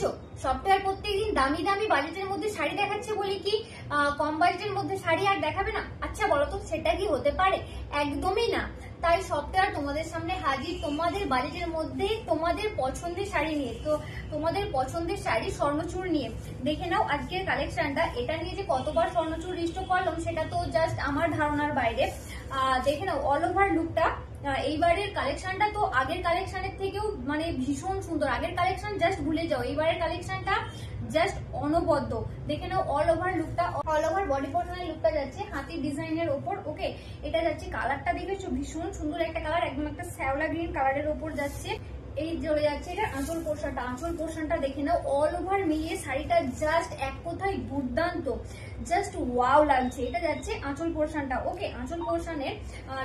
বলছো সফটওয়্যার প্রত্যেকদিন দামি দামি বাজেটের মধ্যে শাড়ি দেখাচ্ছে বলে কি কম বাজেটের মধ্যে শাড়ি আর দেখাবে না? আচ্ছা বলো তো সেটা কি হতে পারে? একদমই না। তাই সফটওয়্যার তোমাদের সামনে হাজির তোমাদের বাজেটের মধ্যে তোমাদের পছন্দের শাড়ি নিয়ে। তো তোমাদের পছন্দের শাড়ি স্বর্ণচূড় নিয়ে দেখে নাও আজকের কালেকশনটা। এটা নিয়ে যে কতবার স্বর্ণচূড় রিস্টো করলাম সেটা তো জাস্ট আমার ধারণার বাইরে। দেখে নাও অল ওভার লুকটা। এইবারের কালেকশনটা তো আগের কালেকশনের থেকেও মানে ভীষণ সুন্দর। আগের কালেকশন জাস্ট ভুলে যাও, এইবারের কালেকশনটা জাস্ট অনবদ্য। দেখে নাও অল ওভার লুকটা, অল ওভার বডি পোর্শনের লুকটা যাচ্ছে হাতির ডিজাইনের ওপর। ওকে, এটা যাচ্ছে কালারটা দেখেছো ভীষণ সুন্দর একটা কালার, একদম একটা শ্যাওলা গ্রিন কালারের ওপর যাচ্ছে। এই চলে যাচ্ছে এটা আঁচল পোর্শনটা। আঁচল পোর্শনটা দেখে নাও অল ওভার মিলিয়ে শাড়িটা জাস্ট এক কথায় দুর্দান্ত, জাস্ট ওয়াও লাগছে। এটা যাচ্ছে আঁচল পোর্শনটা। ওকে, আঁচল পোর্শনের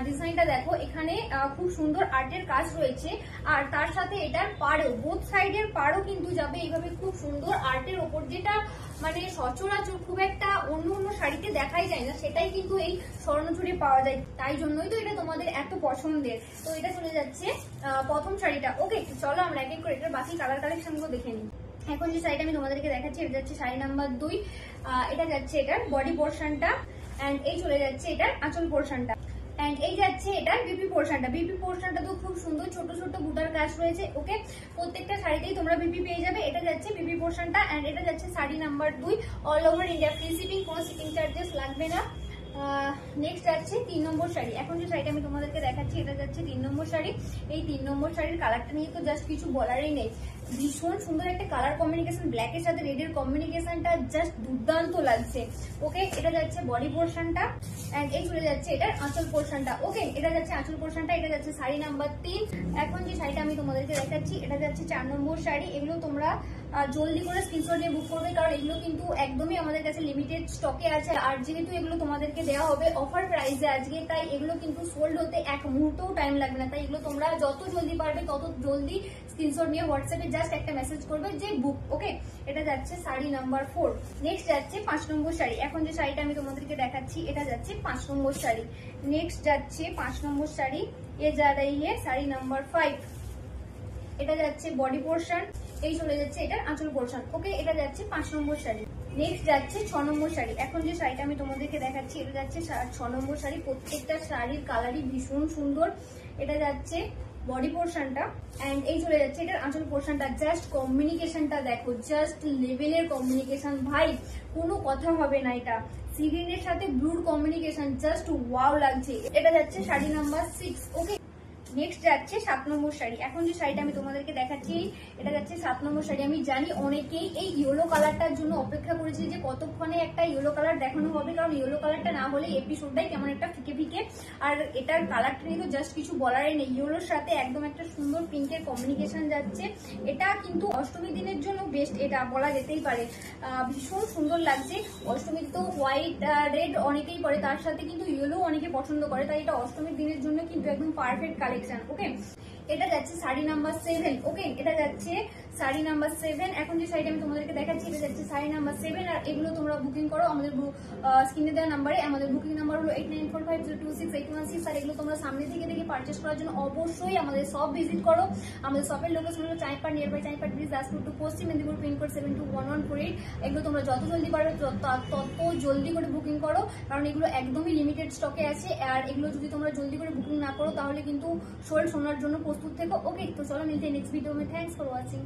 ডিজাইনটা দেখো, এখানে খুব সুন্দর আর্টের কাজ রয়েছে। আর তার সাথে এটার পাড়ও, বোথ সাইডের পাড়ও কিন্তু যাবে এইভাবে খুব সুন্দর আর্টের ওপর, যেটা মানে সচরাচর খুব একটা অন্য অন্য শাড়িতে দেখাই যায় না, সেটাই কিন্তু এই স্বর্ণচূড়ে পাওয়া যায়। তাই জন্যই তো এটা তোমাদের এত পছন্দের। তো এটা চলে যাচ্ছে প্রথম শাড়িটা। ওকে, চলো আমরা এক এক করে এটার বাকি কালার কালেকশন গুলো দেখে নিই। এখন যে শাড়িটা আমি তোমাদেরকে দেখাচ্ছি এটা যাচ্ছে শাড়ি নাম্বার 2। এটা যাচ্ছে এটার বডি পোর্শনটা, এন্ড এই চলে যাচ্ছে এটার আঁচল পোর্শনটা, এন্ড এই যাচ্ছে এটার বিপি পোর্শনটা। বিপি পোর্শনটা তো খুব সুন্দর ছোট ছোট বুটার কাজ রয়েছে। ওকে, প্রত্যেকটা শাড়িতেই তোমরা বিপি পেয়ে যাবে। এটা যাচ্ছে বিপি পোর্শনটা, এন্ড এটা যাচ্ছে sari number 2। All over India free shipping, কোনো শিপিং চার্জেস লাগবে না। নেক্সট যাচ্ছে 3 নম্বর শাড়ি। এখন যে শাড়িটা আমি তোমাদেরকে দেখাচ্ছি এটা যাচ্ছে 3 নম্বর শাড়ি। এই 3 নম্বর শাড়ির কালারটা নিয়ে তো জাস্ট কিছু বলারই নেই। ভীষণ সুন্দর একটা কালার কম্বিনেশন, ব্ল্যাকের সাথে রেডের কম্বিনেশনটা জাস্ট দুর্দান্ত লাগছে। ওকে, এটা যাচ্ছে বডি পোর্শনটা, এন্ড এই চলে যাচ্ছে এটার আঁচল পোর্শনটা। ওকে, এটা যাচ্ছে আঁচল পোর্শনটা, এটা যাচ্ছে শাড়ি নাম্বার 3। এখন যে শাড়িটা আমি তোমাদেরকে দেখাচ্ছি এটা যাচ্ছে 4 নম্বর শাড়ি। এগুলো তোমরা জলদি করে স্ক্রিনশট নিয়ে বুক করবে, কারণ এগুলো কিন্তু একদমই আমাদের কাছে লিমিটেড স্টকে আছে। আর যেহেতু এগুলো তোমাদেরকে দেওয়া হবে অফার প্রাইসে আজকে, তাই এগুলো কিন্তু সোল্ড হতে এক মুহূর্তও টাইম লাগবে না। তাই এগুলো তোমরা যত জলদি পারবে তত জলদি স্ক্রিনশট নিয়ে হোয়াটসঅ্যাপে জাস্ট একটা মেসেজ করবে যে বুক। ওকে, এটা যাচ্ছে শাড়ি নাম্বার 4। নেক্সট যাচ্ছে 5 নম্বর শাড়ি। এখন যে শাড়িটা আমি তোমাদেরকে দেখাচ্ছি এটা যাচ্ছে 5 নম্বর শাড়ি। নেক্সট যাচ্ছে 5 নম্বর শাড়ি, এ যা রही है শাড়ি নাম্বার 5। এটা যাচ্ছে বডি পোর্শন, এই চলে যাচ্ছে এটার আঁচল পোর্শন। ওকে, এটা যাচ্ছে 5 নম্বর শাড়ি। নেক্সট যাচ্ছে 6 নম্বর শাড়ি। এখন যে শাড়িটা আমি তোমাদেরকে দেখাচ্ছি এটা যাচ্ছে 6 নম্বর শাড়ি। প্রত্যেকটা শাড়ির কালারই ভীষণ সুন্দর। এটা যাচ্ছে বডি পোর্শনটা, এন্ড এই চলে যাচ্ছে এটার আঁচল পোর্শনটা। জাস্ট কম্বিনিকেশনটা দেখো, জাস্ট লেভেলের কম্বিনিকেশন ভাই, কোনো কথা হবে না। এটা সি গ্রিনের সাথে ব্লুর কম্বিনিকেশন জাস্ট ওয়াও লাগছে। এটা যাচ্ছে শাড়ি নাম্বার 6। ওকে, নেক্সট যাচ্ছে 7 নম্বর শাড়ি। এখন যে শাড়িটা আমি তোমাদেরকে দেখাচ্ছি এটা যাচ্ছে 7 নম্বর শাড়ি। আমি জানি অনেকেই এই ইয়েলো কালারটার জন্য অপেক্ষা করেছি যে কতক্ষণে একটা ইয়েলো কালার দেখানো হবে, কারণ ইয়েলো কালারটা না হলে এপিসোডটাই কেমন একটা ফিকে ফিকে। আর এটার কালারটা নিয়ে তো জাস্ট কিছু বলারই নেই। ইয়েলোর সাথে একদম একটা সুন্দর পিঙ্কের কম্বিনিকেশন যাচ্ছে। এটা কিন্তু অষ্টমী দিনের জন্য বেস্ট, এটা বলা যেতেই পারে। ভীষণ সুন্দর লাগছে। অষ্টমীতে তো হোয়াইট রেড অনেকেই পরে, তার সাথে কিন্তু ইয়েলো অনেকে পছন্দ করে, তাই এটা অষ্টমীর দিনের জন্য কিন্তু একদম পারফেক্ট কালেকশন। ওকে, এটা যাচ্ছে শাড়ি নাম্বার 7। ওকে, এটা যাচ্ছে শাড়ি নাম্বার 7। এখন যে শাড়িটা আমি তোমাদেরকে দেখাচ্ছি এটা যাচ্ছে শাড়ি নাম্বার 7। আর এগুলো তোমরা বুকিং করো আমাদের স্ক্রিনে দেওয়া নাম্বারে। আমাদের বুকিং নাম্বার হলো 8945026816। আর এগুলো তোমরা সামনে থেকে দেখে পারচেস করার জন্য অবশ্যই আমাদের শপ ভিজিট করো। আমাদের শপের লোকেশন হলো Chaipat, near by Chaipat bridge, Daspur to Paschim Medinipur, pin code 721148। এগুলো তোমরা যত জলদি পারবে তত জলদি করে বুকিং করো, কারণ এগুলো একদমই লিমিটেড স্টকে আছে। আর এগুলো যদি তোমরা জলদি করে বুকিং না করো তাহলে কিন্তু সোল্ড শোনার জন্য প্রস্তুত থেকো। ওকে, তো চলো মিলতে নেক্সট ভিডিও में। Thanks for watching.